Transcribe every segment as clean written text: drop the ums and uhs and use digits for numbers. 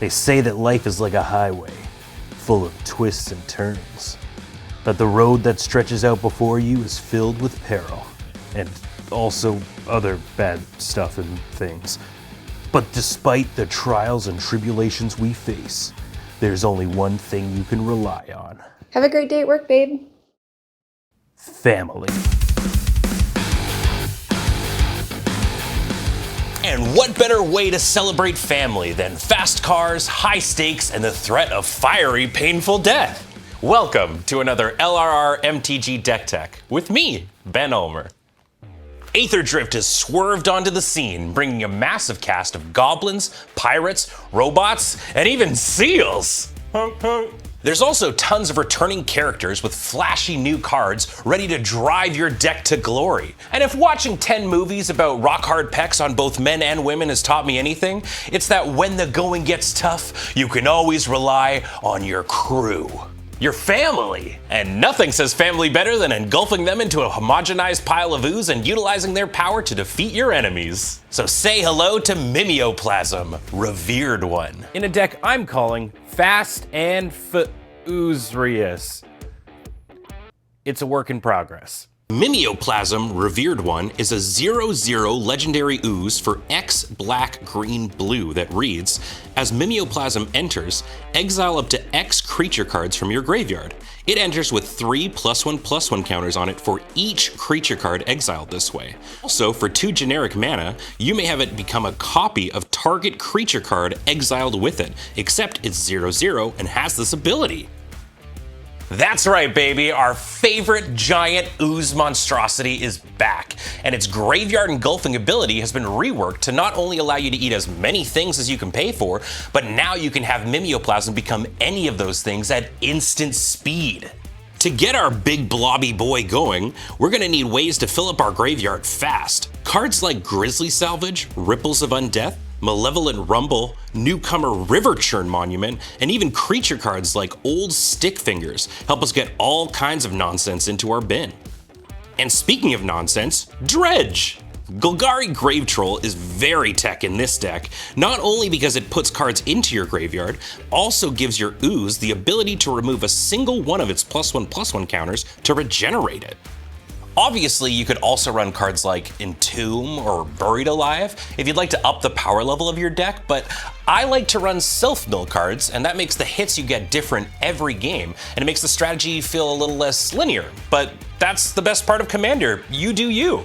They say that life is like a highway, full of twists and turns. That the road that stretches out before you is filled with peril, and also other bad stuff and things. But despite the trials and tribulations we face, there's only one thing you can rely on. Have a great day at work, babe. Family. And what better way to celebrate family than fast cars, high stakes, and the threat of fiery, painful death? Welcome to another LRRMTG Deck Tech with me, Ben Ulmer. Aetherdrift has swerved onto the scene, bringing a massive cast of goblins, pirates, robots, and even seals. There's also tons of returning characters with flashy new cards ready to drive your deck to glory. And if watching 10 movies about rock-hard pecs on both men and women has taught me anything, it's that when the going gets tough, you can always rely on your crew. Your family. And nothing says family better than engulfing them into a homogenized pile of ooze and utilizing their power to defeat your enemies. So say hello to Mimeoplasm, Revered One, in a deck I'm calling Fast and F-ooze-rious. It's a work in progress. Mimeoplasm Revered One is a 0/0 legendary ooze for X black green blue that reads, as Mimeoplasm enters, exile up to X creature cards from your graveyard. It enters with 3 +1/+1 counters on it for each creature card exiled this way. Also, for 2 generic mana, you may have it become a copy of target creature card exiled with it, except it's 0/0 and has this ability. That's right, baby, our favorite giant ooze monstrosity is back, and its graveyard engulfing ability has been reworked to not only allow you to eat as many things as you can pay for, but now you can have Mimeoplasm become any of those things at instant speed. To get our big blobby boy going, we're gonna need ways to fill up our graveyard fast. Cards like Grisly Salvage, Ripples of Undeath, Malevolent Rumble, Newcomer River Churn Monument, and even creature cards like Old Stick Fingers help us get all kinds of nonsense into our bin. And speaking of nonsense, Dredge! Golgari Grave Troll is very tech in this deck, not only because it puts cards into your graveyard, also gives your ooze the ability to remove a single one of its +1/+1 counters to regenerate it. Obviously, you could also run cards like Entomb or Buried Alive if you'd like to up the power level of your deck, but I like to run self-mill cards, and that makes the hits you get different every game, and it makes the strategy feel a little less linear. But that's the best part of Commander, you do you.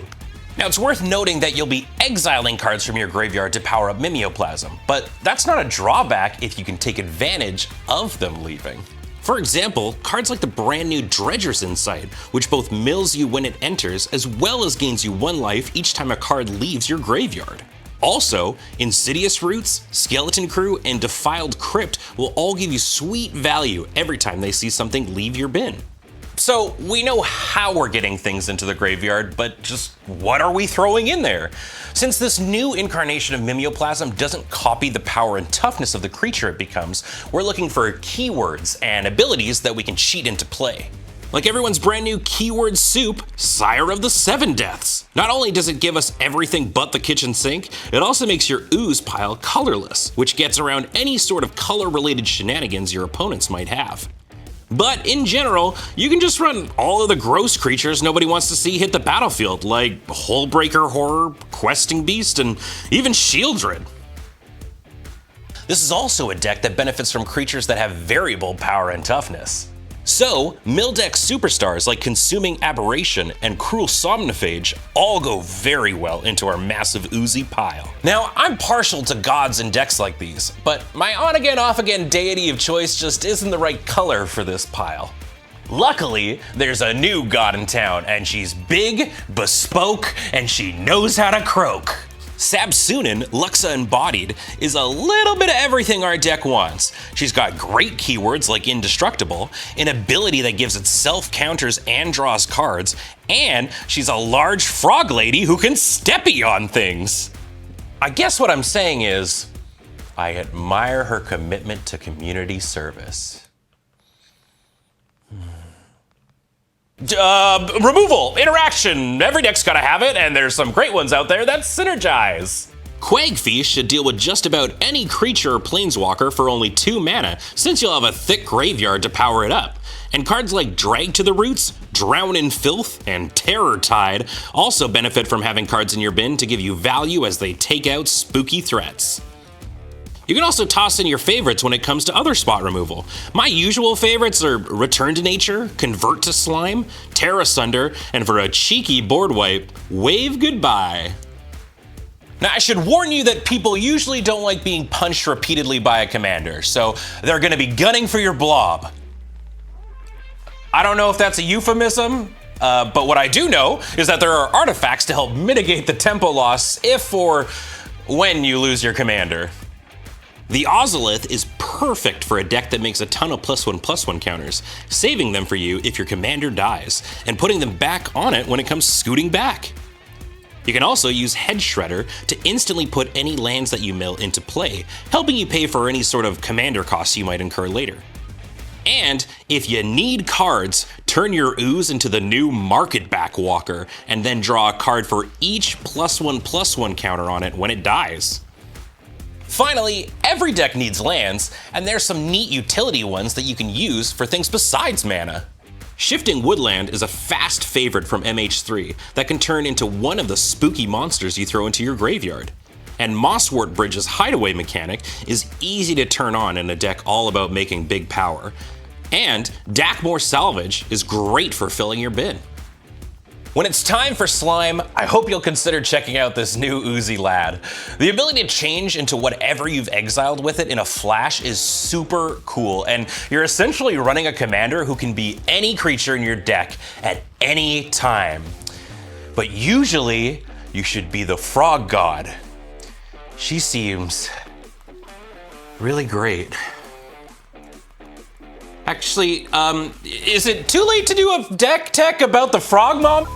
Now, it's worth noting that you'll be exiling cards from your graveyard to power up Mimeoplasm, but that's not a drawback if you can take advantage of them leaving. For example, cards like the brand new Dredger's Insight, which both mills you when it enters, as well as gains you 1 life each time a card leaves your graveyard. Also, Insidious Roots, Skeleton Crew, and Defiled Crypt will all give you sweet value every time they see something leave your bin. So we know how we're getting things into the graveyard, but just what are we throwing in there? Since this new incarnation of Mimeoplasm doesn't copy the power and toughness of the creature it becomes, we're looking for keywords and abilities that we can cheat into play. Like everyone's brand new keyword soup, Sire of the Seven Deaths. Not only does it give us everything but the kitchen sink, it also makes your ooze pile colorless, which gets around any sort of color-related shenanigans your opponents might have. But in general, you can just run all of the gross creatures nobody wants to see hit the battlefield, like Hullbreaker Horror, Questing Beast, and even Shieldred. This is also a deck that benefits from creatures that have variable power and toughness. So, mill deck superstars like Consuming Aberration and Cruel Somnophage all go very well into our massive oozy pile. Now, I'm partial to gods in decks like these, but my on-again, off-again deity of choice just isn't the right color for this pile. Luckily, there's a new god in town, and she's big, bespoke, and she knows how to croak. Sabsunin, Luxa Embodied, is a little bit of everything our deck wants. She's got great keywords like Indestructible, an ability that gives itself counters and draws cards, and she's a large frog lady who can steppy on things. I guess what I'm saying is, I admire her commitment to community service. Removal, interaction, every deck's gotta have it, and there's some great ones out there that synergize. Quagfish should deal with just about any creature or planeswalker for only 2 mana, since you'll have a thick graveyard to power it up. And cards like Drag to the Roots, Drown in Filth, and Terror Tide also benefit from having cards in your bin to give you value as they take out spooky threats. You can also toss in your favorites when it comes to other spot removal. My usual favorites are Return to Nature, Convert to Slime, Tear Asunder, and for a cheeky board wipe, Wave Goodbye. Now, I should warn you that people usually don't like being punched repeatedly by a commander, so they're going to be gunning for your blob. I don't know if that's a euphemism, but what I do know is that there are artifacts to help mitigate the tempo loss if or when you lose your commander. The Ozolith is perfect for a deck that makes a ton of +1/+1 counters, saving them for you if your commander dies, and putting them back on it when it comes scooting back. You can also use Head Shredder to instantly put any lands that you mill into play, helping you pay for any sort of commander costs you might incur later. And if you need cards, turn your ooze into the new Market Back Walker, and then draw a card for each +1/+1 counter on it when it dies. Finally, every deck needs lands, and there's some neat utility ones that you can use for things besides mana. Shifting Woodland is a fast favorite from MH3 that can turn into one of the spooky monsters you throw into your graveyard. And Mosswort Bridge's hideaway mechanic is easy to turn on in a deck all about making big power. And Dakmor Salvage is great for filling your bin. When it's time for slime, I hope you'll consider checking out this new Oozy Lad. The ability to change into whatever you've exiled with it in a flash is super cool, and you're essentially running a commander who can be any creature in your deck at any time. But usually, you should be the Frog God. She seems really great. Actually, is it too late to do a deck tech about the Frog Mom?